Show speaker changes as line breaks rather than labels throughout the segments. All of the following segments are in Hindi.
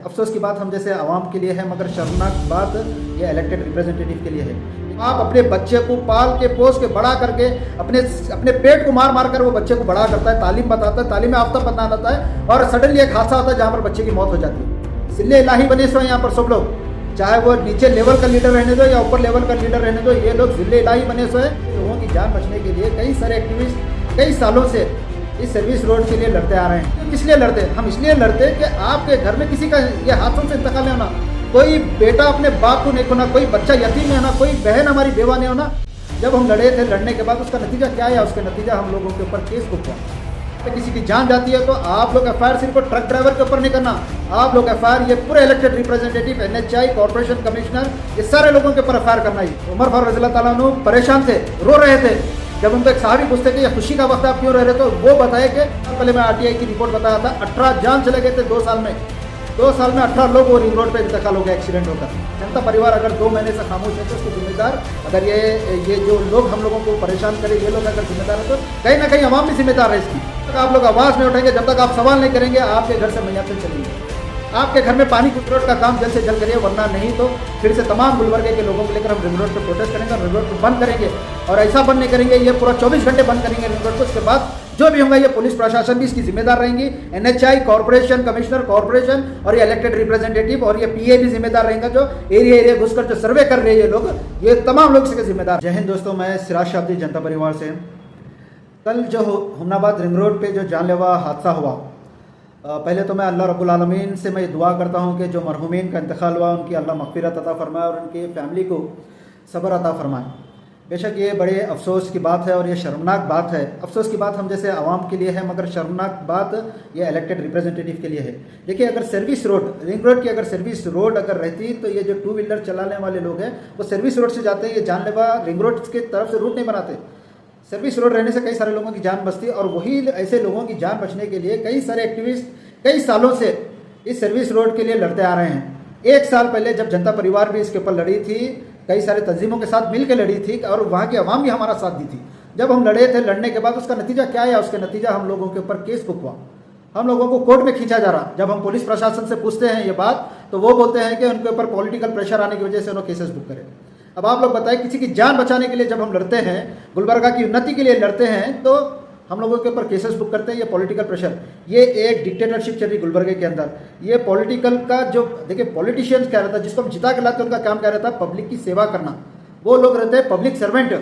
अफसोस की बात हम जैसे आवाम के लिए है, मगर शर्मनाक बात ये इलेक्टेड रिप्रेजेंटेटिव के लिए है। आप अपने बच्चे को पाल के पोस के बड़ा करके अपने अपने पेट को मार मार कर वो बच्चे को बड़ा करता है, तालीम बताता है, तालीम याफ्ता बनाता है, और सडनली एक हादसा होता है जहाँ पर बच्चे की मौत हो जाती है। सिले इलाही बने सो यहाँ पर सब लोग, चाहे वो नीचे लेवल का लीडर रहने दो या ऊपर लेवल का लीडर रहने दो, ये लोग जिले इलाही बने सो है। लोगों की जान बचने के लिए कई सारे एक्टिविस्ट कई सालों से इस सर्विस रोड के लिए लड़ते आ रहे हैं। किस लिए लड़ते? हम इसलिए लड़ते कि आपके घर में किसी का ये हादसों से इंतकाल नहीं होना, कोई बेटा अपने बाप को नहीं खोना, कोई बच्चा यतीम नहीं होना, कोई बहन हमारी बेवा नहीं होना। जब हम लड़े थे, लड़ने के बाद उसका नतीजा क्या है? उसका नतीजा हम लोगों के ऊपर केस बुक हुआ। किसी की जान जाती है तो आप लोग एफ आई आर सिर्फ ट्रक ड्राइवर के ऊपर नहीं करना, आप लोग एफ आई आर ये पूरे elected representative, NHI, corporation commissioner, ये सारे लोगों के ऊपर एफ आई आर करना ही। उमर फारूक रज़ी अल्लाह ताला अन्हु परेशान थे, रो रहे थे। जब उनको एक साहबी पूछते कि ये खुशी का वक्त आप क्यों रह रहे, तो वो बताए कि पहले मैं RTI की रिपोर्ट बताया था, 18 जान चले गए थे 2 साल में। 2 साल में 18 लोग वो रिंग रोड पे इंतकाल हो गया एक्सीडेंट होकर। जनता परिवार अगर 2 महीने से खामोश है तो उसको जिम्मेदार, अगर ये जो लोग हम लोगों को परेशान करें, ये लोग अगर जिम्मेदार है तो कहीं ना कहीं अवाम भी जिम्मेदार है इसकी। जब तक आप लोग आवाज़ नहीं उठाएंगे, जब तक आप सवाल नहीं करेंगे, आपके घर से मैयातें चलेंगे। आपके घर में पानी रिंग रोड का काम जल्द से जल्द करिए, वरना नहीं तो फिर से तमाम गुलबर्गे के लोगों को लेकर हम रिंग रोड पर प्रोटेस्ट करेंगे और रिंग रोड को बंद करेंगे। और ऐसा बंद नहीं करेंगे, ये पूरा 24 घंटे बंद करेंगे रिंग रोड को। उसके बाद जो भी होगा ये पुलिस प्रशासन भी इसकी जिम्मेदार रहेंगी, NHI, कॉर्पोरेशन कमिश्नर, कॉर्पोरेशन और ये इलेक्टेड रिप्रेजेंटेटिव और ये PA भी जिम्मेदार रहेंगे। जो एरिया घुसकर जो सर्वे कर रहे हैं ये लोग, ये तमाम लोग इसके जिम्मेदार। जय हिंद दोस्तों, मैं सिराज शाब्दी जनता परिवार से। कल जो हुमनाबाद रिंग रोड पे जो जानलेवा हादसा हुआ, पहले तो मैं अल्लाह रब्बुल आलमीन से मैं दुआ करता हूँ कि जो मरहूमीन का इंतकाल हुआ उनकी अल्लाह मग़फ़िरत अता फ़रमाए और उनकी फ़ैमिली को सब्र अता फ़रमाए। बेशक ये बड़े अफसोस की बात है और ये शर्मनाक बात है। अफसोस की बात हम जैसे आवाम के लिए है, मगर शर्मनाक बात ये इलेक्टेड रिप्रेजेंटेटिव के लिए है। देखिए, अगर सर्विस रोड, रिंग रोड की अगर सर्विस रोड अगर रहती तो ये जो 2 व्हीलर चलाने वाले लोग हैं वो सर्विस रोड से जाते हैं, ये जानलेवा रिंग रोड की तरफ से रूट नहीं बनाते। सर्विस रोड रहने से कई सारे लोगों की जान बचती है, और वही ऐसे लोगों की जान बचने के लिए कई सारे एक्टिविस्ट कई सालों से इस सर्विस रोड के लिए लड़ते आ रहे हैं। 1 साल पहले जब जनता परिवार भी इसके ऊपर लड़ी थी, कई सारे तंजीमों के साथ मिल के लड़ी थी और वहाँ की आवाम भी हमारा साथ दी थी। जब हम लड़े थे, लड़ने के बाद उसका नतीजा क्या है? उसका नतीजा हम लोगों के ऊपर केस बुक हुआ, हम लोगों को कोर्ट में खींचा जा रहा। जब हम पुलिस प्रशासन से पूछते हैं ये बात, तो वो बोलते हैं कि उनके ऊपर पॉलिटिकल प्रेशर आने की वजह से उन्होंने केसेस बुक करे। अब आप लोग बताएं, किसी की जान बचाने के लिए जब हम लड़ते हैं, गुलबर्गा की उन्नति के लिए लड़ते हैं, तो हम लोगों के ऊपर केसेस बुक करते हैं। ये पॉलिटिकल प्रेशर, ये एक डिक्टेटरशिप चल रही गुलबर्गे के अंदर। ये पॉलिटिकल का जो, देखिए पॉलिटिशियंस क्या रहता है, जिसको हम जिता के लाते हैं, उनका काम क्या रहता है? पब्लिक की सेवा करना। वो लोग रहते हैं पब्लिक सर्वेंट,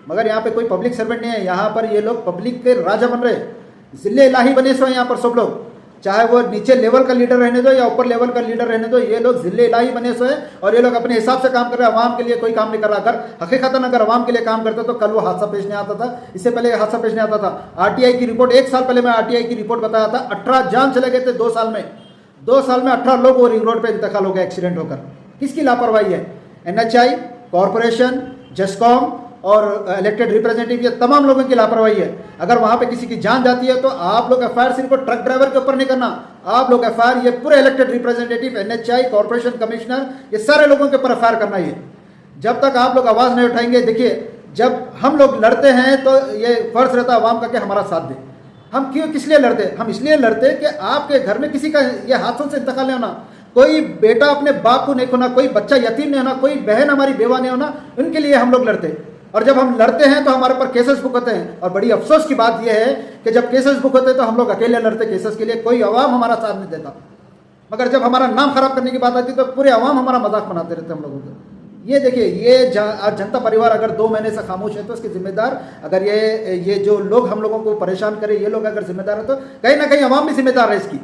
मगर यहाँ पे कोई पब्लिक सर्वेंट नहीं है। यहाँ पर ये लोग पब्लिक के राजा बन रहे, जिले इलाही बने सो यहाँ पर सब लोग, चाहे वो नीचे लेवल का लीडर रहने दो या ऊपर लेवल का लीडर रहने दो, ये लोग जिले इलाही बने सो है और ये लोग अपने हिसाब से काम कर रहे हैं। अवाम के लिए कोई काम नहीं कर रहा। अगर हकीकतन अगर अवाम के लिए काम करता तो कल वो हादसा पेश नहीं आता था, इससे पहले हादसा पेश नहीं आता था। RTI की रिपोर्ट, 1 साल पहले मैं RTI की रिपोर्ट बताया था, 18 जान चले गए थे 2 साल में। 2 साल में 18 लोग वो रिंग रोड पर इंतकाल हो गया एक्सीडेंट होकर। किसकी लापरवाही है? NHI, कॉर्पोरेशन, जस्कॉम और इलेक्टेड रिप्रेजेंटेटिव, ये तमाम लोगों की लापरवाही है। अगर वहाँ पे किसी की जान जाती है तो आप लोग एफ आई आर सिर्फ ट्रक ड्राइवर के ऊपर नहीं करना, आप लोग एफ आई आर ये पूरे elected representative, NHI, corporation commissioner, ये सारे लोगों के ऊपर एफ आई आर करना ही है। जब तक आप लोग आवाज़ नहीं उठाएंगे, देखिए जब हम लोग लड़ते हैं तो ये फर्ज रहता है अवाम का कि हमारा साथ दे। हम क्यों, किस लिए लड़ते? हम इसलिए लड़ते कि आपके घर में किसी का ये हादसों से इंतकाल नहीं होना, कोई बेटा अपने बाप को नहीं खोना, कोई बच्चा यतीम नहीं होना, कोई बहन हमारी बेवा नहीं होना, उनके लिए हम लोग लड़ते। और जब हम लड़ते हैं तो हमारे ऊपर केसेस बुक होते हैं। और बड़ी अफसोस की बात यह है कि जब केसेस बुक होते हैं तो हम लोग अकेले लड़ते केसेस के लिए, कोई अवाम हमारा साथ नहीं देता। मगर जब हमारा नाम खराब करने की बात आती तो पूरे अवाम हमारा मजाक बनाते रहते हम लोगों को। ये देखिए, ये आज जनता परिवार अगर 2 महीने से खामोश है तो इसके जिम्मेदार, अगर ये जो लोग हम लोगों को परेशान करें, ये लोग अगर जिम्मेदार है तो कहीं ना कहीं अवाम भी जिम्मेदार है इसकी।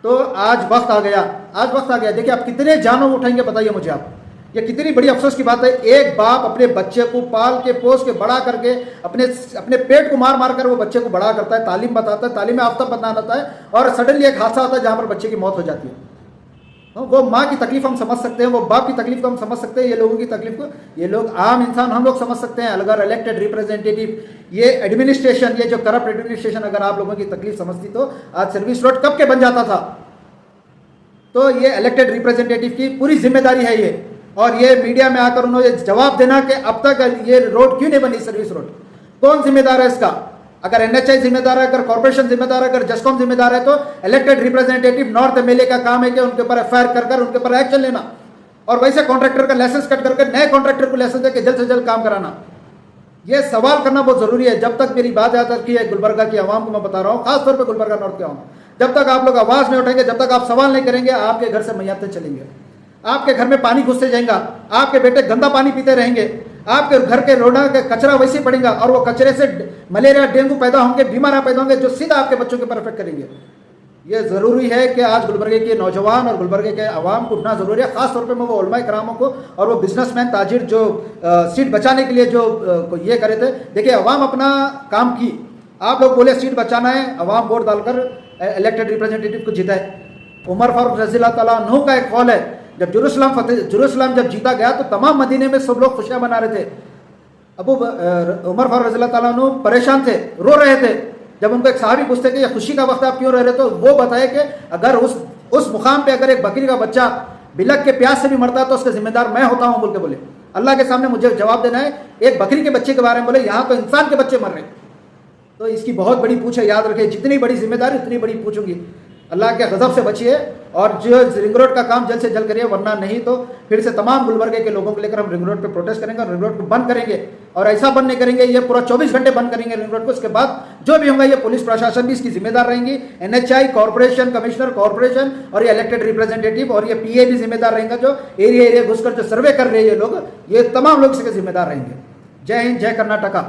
तो आज वक्त आ गया, आज वक्त आ गया। देखिए, आप कितने जानों उठाएंगे बताइए मुझे आप। ये कितनी बड़ी अफसोस की बात है। एक बाप अपने बच्चे को पाल के पोस के बड़ा करके अपने पेट को मार मार कर वो बच्चे को बड़ा करता है, तालीम बताता है, तालीम याफ्ता बनाता है, और सडनली एक हादसा होता है जहाँ पर बच्चे की मौत हो जाती है। वो माँ की तकलीफ हम समझ सकते हैं, वो बाप की तकलीफ को हम समझ सकते हैं, ये लोगों की तकलीफ को ये लोग आम इंसान हम लोग समझ सकते हैं। अगर इलेक्टेड रिप्रेजेंटेटिव, ये एडमिनिस्ट्रेशन, ये जो करप्ट एडमिनिस्ट्रेशन अगर आप लोगों की तकलीफ समझती तो आज सर्विस रोड कब के बन जाता था। तो ये इलेक्टेड रिप्रेजेंटेटिव की पूरी जिम्मेदारी है ये, और ये मीडिया में आकर उन्होंने जवाब देना कि अब तक ये रोड क्यों नहीं बनी, सर्विस रोड, कौन जिम्मेदार है इसका? अगर एनएचआई जिम्मेदार है, अगर कॉर्पोरेशन जिम्मेदार है, अगर जस्कॉम जिम्मेदार है, तो इलेक्टेड रिप्रेजेंटेटिव नॉर्थ एमएलए का काम है कि उनके ऊपर एफआईआर कर उनके ऊपर एक्शन लेना, और वैसे कॉन्ट्रैक्टर का लाइसेंस कट करके नए कॉन्ट्रैक्टर को लाइसेंस देकर जल्द से जल्द काम कराना। ये सवाल करना बहुत जरूरी है। जब तक मेरी बात याद रखी है, गुलबर्गा की आवाम को मैं बता रहा हूँ, खासतौर पर गुलबर्गा नॉर्थ के आवाम, जब तक आप लोग आवाज नहीं उठाएंगे, जब तक आप सवाल नहीं करेंगे, आपके घर से मैयाते चलेंगे, आपके घर में पानी घुसते जाएगा, आपके बेटे गंदा पानी पीते रहेंगे, आपके घर के रोडा के कचरा वैसे पड़ेगा, और वो कचरे से मलेरिया डेंगू पैदा होंगे, बीमारियां पैदा होंगे, जो सीधा आपके बच्चों के पर इफेक्ट करेंगे। ये ज़रूरी है कि आज गुलबर्गे के नौजवान और गुलबर्गे के आवाम को उठना ज़रूरी है। ख़ास तौर पे मैं वो उलमा करामों को और वो बिजनेसमैन ताजिर जो सीट बचाने के लिए जो ये करे थे, देखिए अवाम अपना काम की, आप लोग बोले सीट बचाना है, अवाम वोट डालकर इलेक्टेड रिप्रेजेंटेटिव को जिताए। उमर फारूक रज़ी अल्लाह तआला अन्हु का एक कौल है, जब जेरूसलम जब जीता गया तो तमाम मदीने में सब लोग खुशियाँ मना रहे थे। उमर फारूक रज़ी अल्लाह तआला अन्हु परेशान थे, रो रहे थे। जब उनको एक सहाबी पूछते कि ये खुशी का वक्त आप क्यों रह रहे, तो वो बताए कि अगर उस मुकाम पे अगर एक बकरी का बच्चा बिलक के प्यास से भी मरता है तो उसका जिम्मेदार मैं होता हूँ बोल के बोले। अल्लाह के सामने मुझे जवाब देना है, एक बकरी के बच्चे के बारे में बोले, यहाँ तो इंसान के बच्चे मर रहे। तो इसकी बहुत बड़ी पूछ है, याद रखिए, जितनी बड़ी जिम्मेदारी उतनी बड़ी पूछूंगी। अल्लाह के गज़ब से बचिए और जो रिंग रोड का काम जल्द से जल्द करिए, वरना नहीं तो फिर से तमाम गुलबर्गे के लोगों को लेकर हम रिंग रोड पे प्रोटेस्ट करेंगे और रिंग रोड को बंद करेंगे। और ऐसा बंद नहीं करेंगे ये पूरा 24 घंटे बंद करेंगे रिंग रोड को। उसके बाद जो भी होगा ये पुलिस प्रशासन भी इसकी जिम्मेदार रहेंगी, एनएचआई, कॉर्पोरेशन, कमिश्नर, कॉर्पोरेशन और ये इलेक्टेड रिप्रेजेंटेटिव और ये पीए भी जिम्मेदार रहेंगे। जो एरिया घुसकर जो सर्वे कर रहे हैं ये लोग, ये तमाम लोग इसके जिम्मेदार रहेंगे। जय हिंद, जय कर्नाटका।